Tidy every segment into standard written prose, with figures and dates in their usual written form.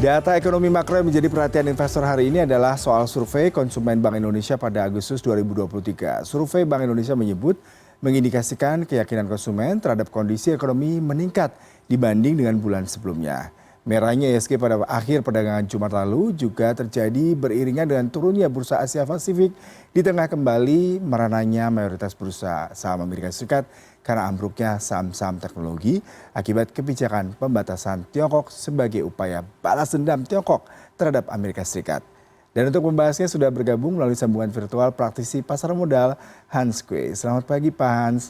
Data ekonomi makro yang menjadi perhatian investor hari ini adalah soal survei konsumen Bank Indonesia pada Agustus 2023. Survei Bank Indonesia menyebut mengindikasikan keyakinan konsumen terhadap kondisi ekonomi meningkat dibanding dengan bulan sebelumnya. Merahnya ISG pada akhir perdagangan Jumat lalu juga terjadi beriringan dengan turunnya bursa Asia Pasifik di tengah kembali merananya mayoritas bursa saham Amerika Serikat karena ambruknya saham-saham teknologi akibat kebijakan pembatasan Tiongkok sebagai upaya balas dendam Tiongkok terhadap Amerika Serikat. Dan untuk membahasnya sudah bergabung melalui sambungan virtual praktisi pasar modal Hans Kueh. Selamat pagi Pak Hans.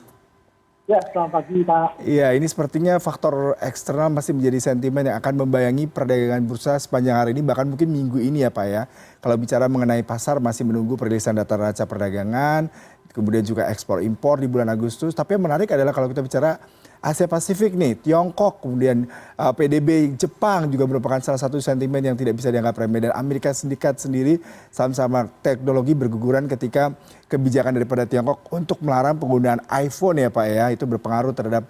Ya, selamat pagi Pak. Iya, ini sepertinya faktor eksternal masih menjadi sentimen yang akan membayangi perdagangan bursa sepanjang hari ini, bahkan mungkin minggu ini ya Pak ya. Kalau bicara mengenai pasar masih menunggu perilisan data neraca perdagangan, kemudian juga ekspor impor di bulan Agustus. Tapi yang menarik adalah kalau kita bicara Asia Pasifik nih, Tiongkok, kemudian PDB Jepang juga merupakan salah satu sentimen yang tidak bisa dianggap remeh. Dan Amerika Serikat sendiri sama-sama teknologi berguguran ketika kebijakan daripada Tiongkok untuk melarang penggunaan iPhone ya Pak ya, itu berpengaruh terhadap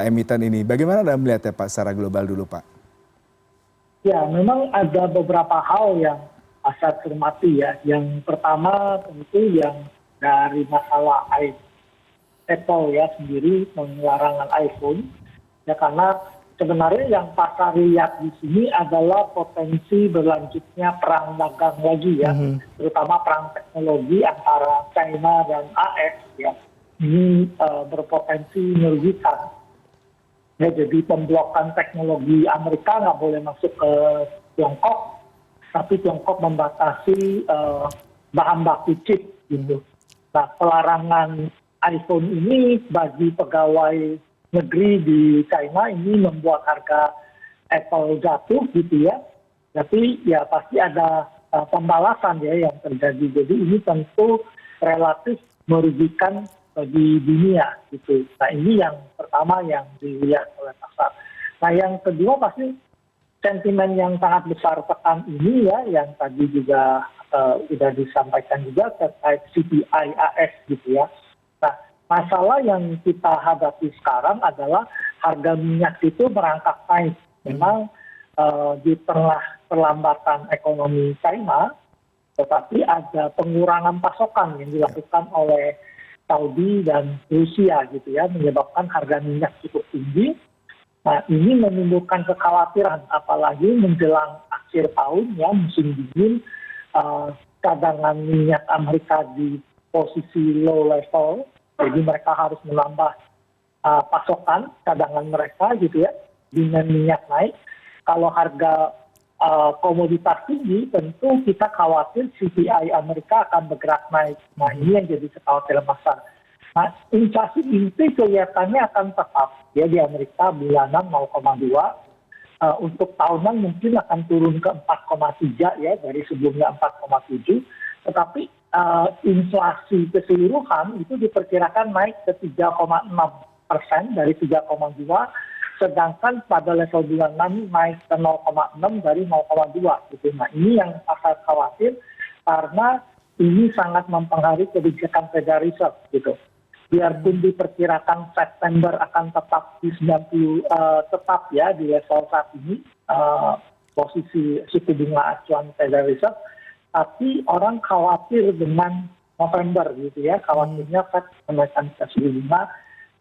emiten ini. Bagaimana Anda melihatnya Pak secara global dulu Pak? Ya, memang ada beberapa hal yang saya cermati ya. Yang pertama tentu yang dari masalah Apple ya sendiri larangan iPhone. Ya karena sebenarnya yang pasar lihat di sini adalah potensi berlanjutnya perang dagang lagi ya. Terutama perang teknologi antara China dan AS ya. Ini berpotensi merugikan. Ya, jadi pemblokan teknologi Amerika nggak boleh masuk ke Tiongkok, tapi Tiongkok membatasi bahan baku chip gitu. Nah, pelarangan iPhone ini bagi pegawai negeri di China ini membuat harga Apple jatuh gitu ya. Tapi ya pasti ada pembalasan ya yang terjadi. Jadi ini tentu relatif merugikan bagi dunia gitu. Nah ini yang pertama yang dilihat oleh pasar. Nah yang kedua pasti sentimen yang sangat besar pekan ini ya yang tadi juga sudah disampaikan juga terkait CPI AS gitu ya. Nah, masalah yang kita hadapi sekarang adalah harga minyak itu merangkak naik. Memang di tengah perlambatan ekonomi China, tetapi ada pengurangan pasokan yang dilakukan oleh Saudi dan Rusia gitu ya, menyebabkan harga minyak cukup tinggi. Nah, ini menimbulkan kekhawatiran, apalagi menjelang akhir tahun ya, musim dingin, cadangan minyak Amerika di posisi low level, jadi mereka harus menambah pasokan cadangan mereka gitu ya, dengan minyak naik. Kalau harga komoditas tinggi, tentu kita khawatir CPI Amerika akan bergerak naik. Nah ini yang jadi kekhawatiran pasar. Nah inflasi inti kelihatannya akan tetap ya di Amerika bulanan 0,2. Untuk tahunan mungkin akan turun ke 4,3 ya dari sebelumnya 4,7. Tetapi inflasi keseluruhan itu diperkirakan naik ke 3,6% dari 3,2, sedangkan pada level bulanan naik ke 0,6 dari 0,2 gitu. Nah ini yang pasar khawatir karena ini sangat mempengaruhi kebijakan Federal Reserve gitu. Biarpun diperkirakan September akan tetap di 90 tetap ya di level saat ini posisi suku bunga acuan Federal Reserve. Tapi orang khawatir dengan November gitu ya, khawatirnya Fed menaikkan suku bunga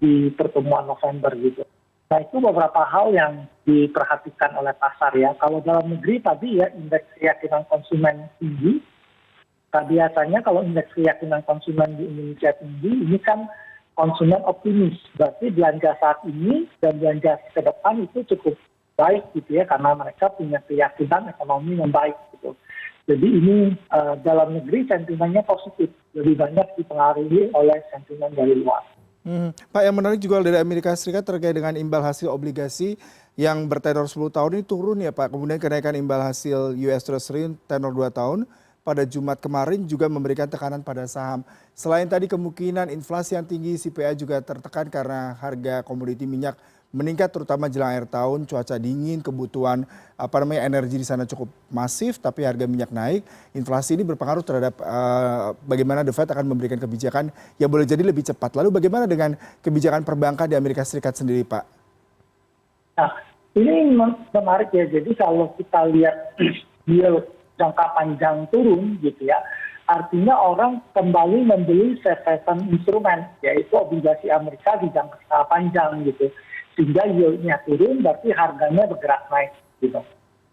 di pertemuan November gitu. Nah itu beberapa hal yang diperhatikan oleh pasar ya. Kalau dalam negeri tadi ya indeks keyakinan konsumen tinggi. Biasanya kalau indeks keyakinan konsumen di Indonesia tinggi, ini kan konsumen optimis. Berarti belanja saat ini dan belanja ke depan itu cukup baik gitu ya, karena mereka punya keyakinan ekonomi yang baik gitu. Jadi ini dalam negeri sentimennya positif, lebih banyak dipengaruhi oleh sentimen dari luar. Pak, yang menarik juga dari Amerika Serikat terkait dengan imbal hasil obligasi yang bertenor 10 tahun ini turun ya Pak. Kemudian kenaikan imbal hasil US Treasury tenor 2 tahun pada Jumat kemarin juga memberikan tekanan pada saham. Selain tadi kemungkinan inflasi yang tinggi, CPI juga tertekan karena harga komoditi minyak meningkat terutama jelang akhir tahun, cuaca dingin, kebutuhan energi di sana cukup masif, tapi harga minyak naik. Inflasi ini berpengaruh terhadap bagaimana The Fed akan memberikan kebijakan yang boleh jadi lebih cepat. Lalu bagaimana dengan kebijakan perbankan di Amerika Serikat sendiri, Pak? Nah, Ini menarik ya. Jadi kalau kita lihat yield jangka panjang turun gitu ya, artinya orang kembali membeli safe haven instrumen, yaitu obligasi Amerika di jangka panjang gitu. Sehingga yieldnya turun, berarti harganya bergerak naik gitu.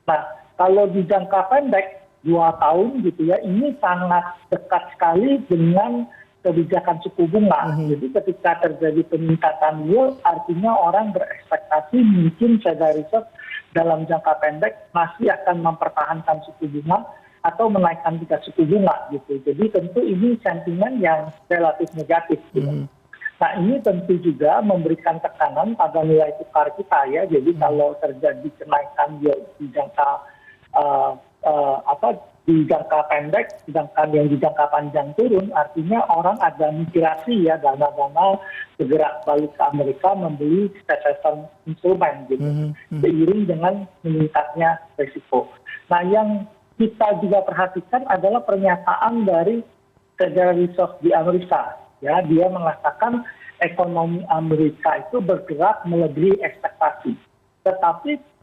Nah, kalau di jangka pendek 2 tahun gitu ya, ini sangat dekat sekali dengan kebijakan suku bunga. Jadi ketika terjadi peningkatan yield, artinya orang berekspektasi mungkin Federal Reserve dalam jangka pendek masih akan mempertahankan suku bunga atau menaikkan tingkat suku bunga gitu. Jadi tentu ini sentimen yang relatif negatif gitu. Nah ini tentu juga memberikan tekanan pada nilai tukar kita ya. Jadi kalau terjadi kenaikan yield di jangka di jangka pendek, sedangkan yang di jangka panjang turun, artinya orang ada migrasi ya, dana-dana bergerak balik ke Amerika membeli safe haven instrumen gitu, seiring dengan meningkatnya risiko. Nah yang kita juga perhatikan adalah pernyataan dari Federal Reserve di Amerika. Ya, dia mengatakan ekonomi Amerika itu bergerak melebihi ekspektasi. Tetapi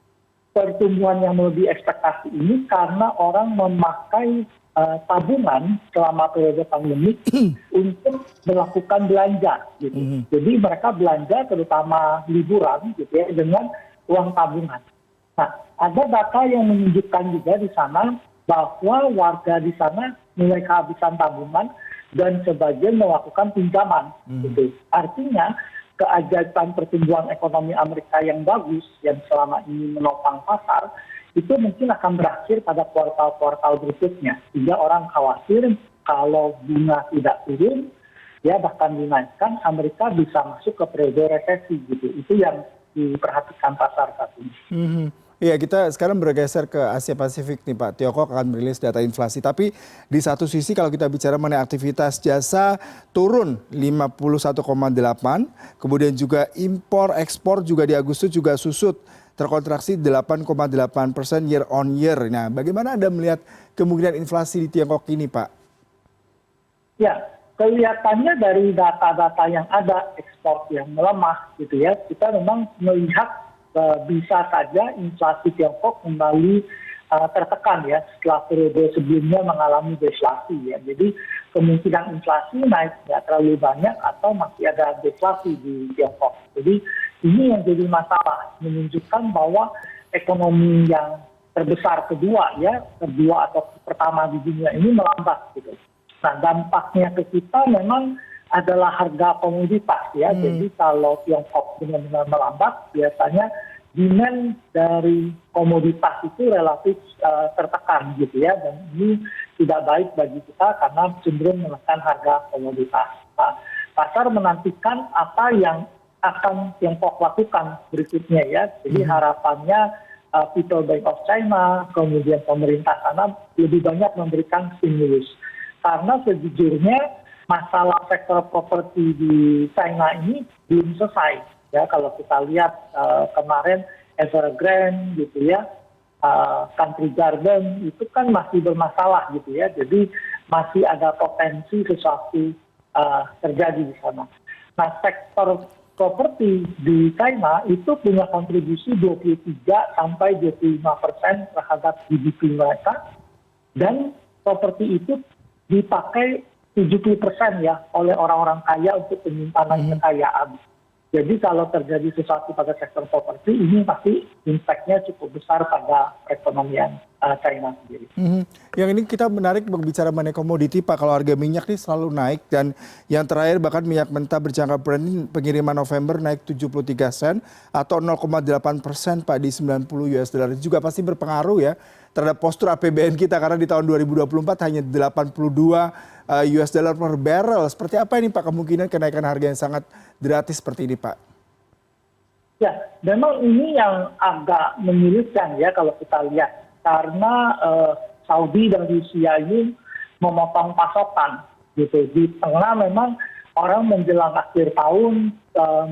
pertumbuhan yang melebihi ekspektasi ini karena orang memakai tabungan selama periode pandemi untuk melakukan belanja gitu. Jadi mereka belanja terutama liburan gitu ya dengan uang tabungan. Nah, ada data yang menunjukkan juga di sana bahwa warga di sana mulai kehabisan tabungan dan sebagian melakukan pinjaman gitu. Artinya keajaiban pertumbuhan ekonomi Amerika yang bagus, yang selama ini menopang pasar, itu mungkin akan berakhir pada kuartal-kuartal berikutnya. Sehingga orang khawatir kalau bunga tidak turun, ya bahkan dinaikkan, Amerika bisa masuk ke periode resesi gitu. Itu yang diperhatikan pasar saat ini. Iya, kita sekarang bergeser ke Asia Pasifik nih Pak. Tiongkok akan merilis data inflasi. Tapi di satu sisi kalau kita bicara mengenai aktivitas jasa turun 51,8. Kemudian juga impor ekspor juga di Agustus juga susut. Terkontraksi 8,8% year on year. Nah, bagaimana Anda melihat kemungkinan inflasi di Tiongkok ini Pak? Ya, kelihatannya dari data-data yang ada, ekspor yang melemah gitu ya. Kita memang melihat bisa saja inflasi Tiongkok kembali tertekan ya setelah periode sebelumnya mengalami deflasi ya. Jadi kemungkinan inflasi naik nggak terlalu banyak atau masih ada deflasi di Tiongkok. Jadi ini yang jadi masalah, menunjukkan bahwa ekonomi yang terbesar kedua atau pertama di dunia ini melambat gitu. Nah dampaknya ke kita memang adalah harga komoditas ya. Jadi kalau Tiongkok benar-benar melambat, biasanya demand dari komoditas itu relatif tertekan gitu ya. Dan ini tidak baik bagi kita karena cenderung menekan harga komoditas. Nah, pasar menantikan apa yang akan Tiongkok lakukan berikutnya ya. Jadi harapannya People's Bank of China, kemudian pemerintah sana lebih banyak memberikan stimulus. Karena sejujurnya masalah sektor properti di China ini belum selesai ya. Kalau kita lihat kemarin Evergrande gitu ya, Country Garden itu kan masih bermasalah gitu ya. Jadi masih ada potensi sesuatu terjadi di sana. Nah sektor properti di China itu punya kontribusi 23-25% terhadap GDP mereka, dan properti itu dipakai 70% ya oleh orang-orang kaya untuk penyimpanan kekayaan. Jadi kalau terjadi sesuatu pada sektor properti, ini pasti impact-nya cukup besar pada perekonomian China sendiri. Yang ini kita menarik berbicara mengenai komoditi Pak. Kalau harga minyak ini selalu naik, dan yang terakhir bahkan minyak mentah berjangka Brent ini pengiriman November naik 73 sen atau 0,8% Pak di 90 US dollar. Itu juga pasti berpengaruh ya terhadap postur APBN kita karena di tahun 2024 hanya 82 US dollar per barrel. Seperti apa ini Pak kemungkinan kenaikan harga yang sangat drastis seperti ini Pak? Ya, memang ini yang agak menyulitkan ya kalau kita lihat. Karena Saudi dan Rusia ini memotong pasokan gitu. Di tengah memang orang menjelang akhir tahun,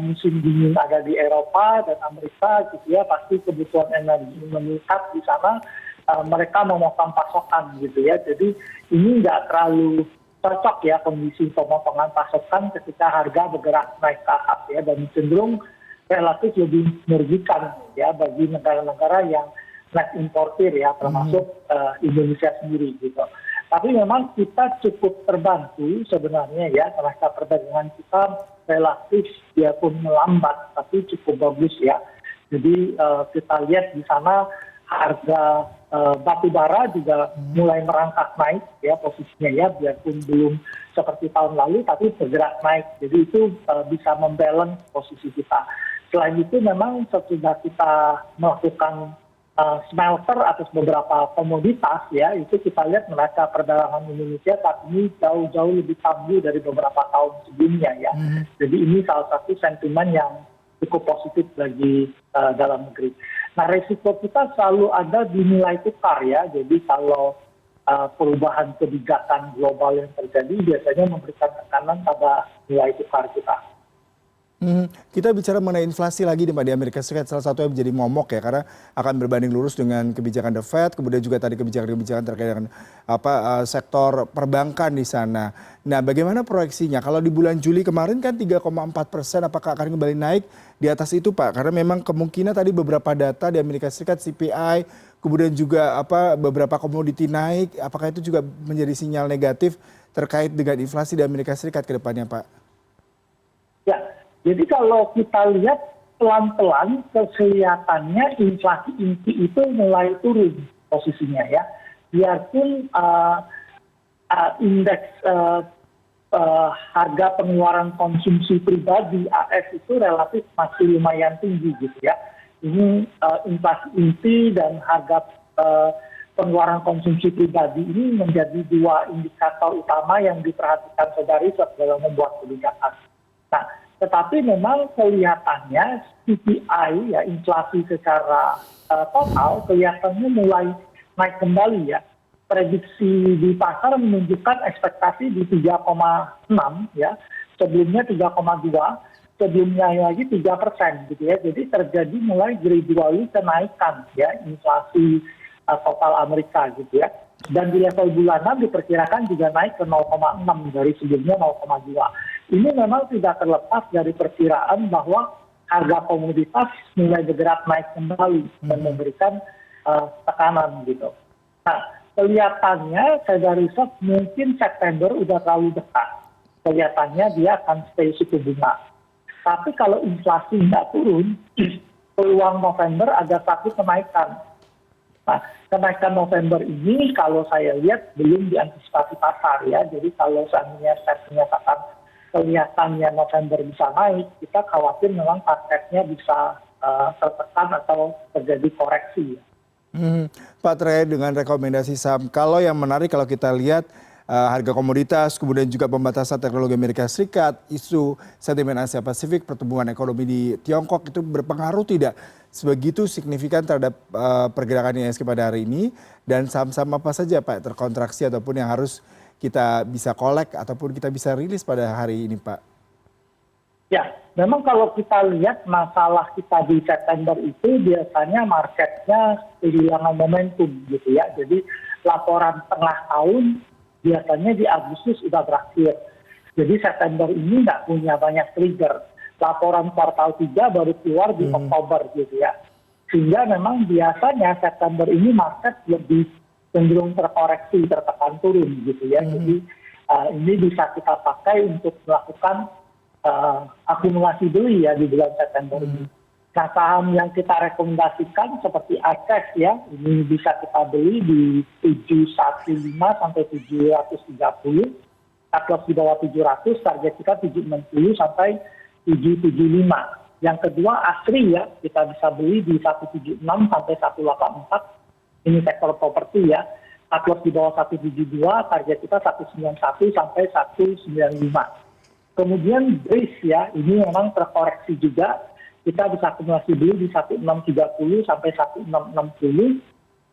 musim dingin ada di Eropa dan Amerika gitu ya, pasti kebutuhan energi meningkat di sana, mereka memotong pasokan gitu ya. Jadi ini nggak terlalu cocok ya kondisi pemotongan pasokan ketika harga bergerak naik ke atas ya, dan cenderung relatif lebih merugikan ya bagi negara-negara yang net importer ya, termasuk Indonesia sendiri gitu. Tapi memang kita cukup terbantu sebenarnya ya, neraca perdagangan kita relatif biarpun melambat tapi cukup bagus ya. Jadi kita lihat di sana harga batu bara juga mulai merangkak naik ya posisinya ya, biarpun belum seperti tahun lalu tapi bergerak naik. Jadi itu bisa membalance posisi kita. Selain itu memang sesudah kita melakukan smelter atas beberapa komoditas ya, itu kita lihat neraca perdagangan Indonesia saat ini jauh-jauh lebih tangguh dari beberapa tahun sebelumnya ya. Jadi ini salah satu sentimen yang cukup positif bagi dalam negeri. Nah, resiko kita selalu ada di nilai tukar ya. Jadi kalau perubahan kebijakan global yang terjadi biasanya memberikan tekanan pada nilai tukar kita. Kita bicara mengenai inflasi lagi nih Pak di Amerika Serikat, salah satu yang menjadi momok ya karena akan berbanding lurus dengan kebijakan The Fed, kemudian juga tadi kebijakan-kebijakan terkait dengan sektor perbankan di sana. Nah, bagaimana proyeksinya? Kalau di bulan Juli kemarin kan 3,4%, apakah akan kembali naik di atas itu Pak? Karena memang kemungkinan tadi beberapa data di Amerika Serikat CPI, kemudian juga beberapa komoditi naik, apakah itu juga menjadi sinyal negatif terkait dengan inflasi di Amerika Serikat ke depannya Pak? Ya. Jadi kalau kita lihat pelan-pelan kelihatannya inflasi inti itu mulai turun posisinya ya. Biarpun indeks harga pengeluaran konsumsi pribadi AS itu relatif masih lumayan tinggi gitu ya. Ini inflasi inti dan harga pengeluaran konsumsi pribadi ini menjadi dua indikator utama yang diperhatikan Federal Reserve dalam membuat kebijakan. Nah, tetapi memang kelihatannya CPI ya, inflasi secara total kelihatannya mulai naik kembali ya. Prediksi di pasar menunjukkan ekspektasi di 3,6 ya, sebelumnya 3,2, sebelumnya lagi 3% gitu ya. Jadi terjadi mulai gradually kenaikan ya inflasi total Amerika gitu ya. Dan di level bulanan diperkirakan juga naik ke 0,6 dari sebelumnya 0,2. Ini memang tidak terlepas dari perkiraan bahwa harga komoditas mulai bergerak naik kembali dan memberikan tekanan gitu. Nah, kelihatannya Federal Reserve mungkin September udah terlalu dekat. Kelihatannya dia akan stay suku bunga. Tapi kalau inflasi nggak turun, peluang November ada satu kenaikan. Nah, kenaikan November ini kalau saya lihat belum diantisipasi pasar ya. Jadi kalau seandainya Fed menyatakan kelihatannya November bisa naik, kita khawatir memang targetnya bisa tertekan atau terjadi koreksi. Pak, terkait dengan rekomendasi saham, kalau yang menarik kalau kita lihat harga komoditas, kemudian juga pembatasan teknologi Amerika Serikat, isu sentimen Asia Pasifik, pertumbuhan ekonomi di Tiongkok itu berpengaruh tidak sebegitu signifikan terhadap pergerakan IHSG pada hari ini, dan saham-saham apa saja Pak terkontraksi ataupun yang harus kita bisa kolek ataupun kita bisa rilis pada hari ini Pak? Ya, memang kalau kita lihat masalah kita di September itu biasanya marketnya kehilangan momentum gitu ya. Jadi laporan tengah tahun biasanya di Agustus sudah berakhir. Jadi September ini nggak punya banyak trigger. Laporan kuartal 3 baru keluar di Oktober gitu ya. Sehingga memang biasanya September ini market lebih cenderung terkoreksi, tertekan turun gitu ya. Jadi ini bisa kita pakai untuk melakukan akumulasi beli ya di bulan September ini. Nah, saham yang kita rekomendasikan seperti ACES ya, ini bisa kita beli di 715 sampai 730, cut loss di bawah 700, target kita 760 sampai 775. Yang kedua ASRI ya, kita bisa beli di 176 sampai 184. Ini sektor properti ya, cut loss di bawah 172, target kita 191 sampai 195. Kemudian BRIS ya, ini memang terkoreksi juga. Kita bisa akumulasi beli di 1630 sampai 1660,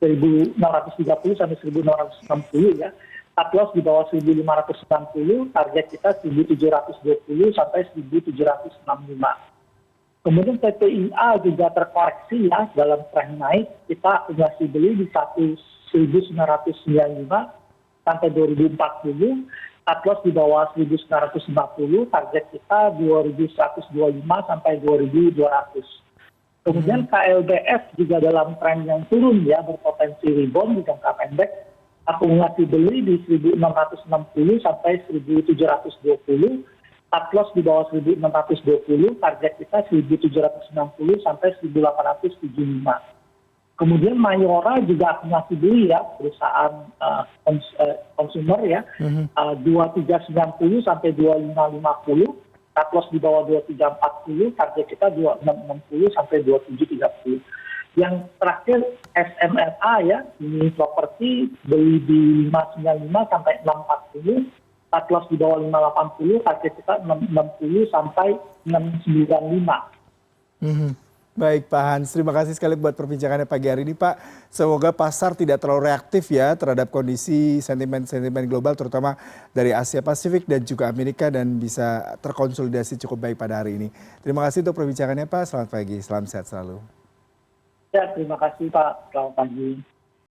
1630 sampai 1660 ya. Cut loss di bawah 1590, target kita 1720 sampai 1765. Kemudian PPIA juga terkoreksi ya dalam tren naik. Kita akumulasi beli di 1995 sampai 2040. cut loss di bawah 1950, target kita 2125 sampai 2200. Kemudian KLDF juga dalam tren yang turun ya, berpotensi rebound di jangka pendek. Akumulasi beli di 1660 sampai 1720. Cut loss di bawah 1620, target kita 1760 sampai 1875. Kemudian Mayora juga akumulasi beli ya, perusahaan konsumer ya, 2390 sampai 2550. Cut loss di bawah 2340, target kita 2660 sampai 2730. Yang terakhir SMRA ya, ini properti beli di 595 sampai 640, cut loss di bawah 580, target kita 660 sampai 695. Baik Pak Hans, terima kasih sekali buat perbincangannya pagi hari ini Pak. Semoga pasar tidak terlalu reaktif ya terhadap kondisi sentimen global terutama dari Asia Pasifik dan juga Amerika dan bisa terkonsolidasi cukup baik pada hari ini. Terima kasih untuk perbincangannya Pak, selamat pagi, salam sehat selalu. Ya, terima kasih Pak, selamat pagi.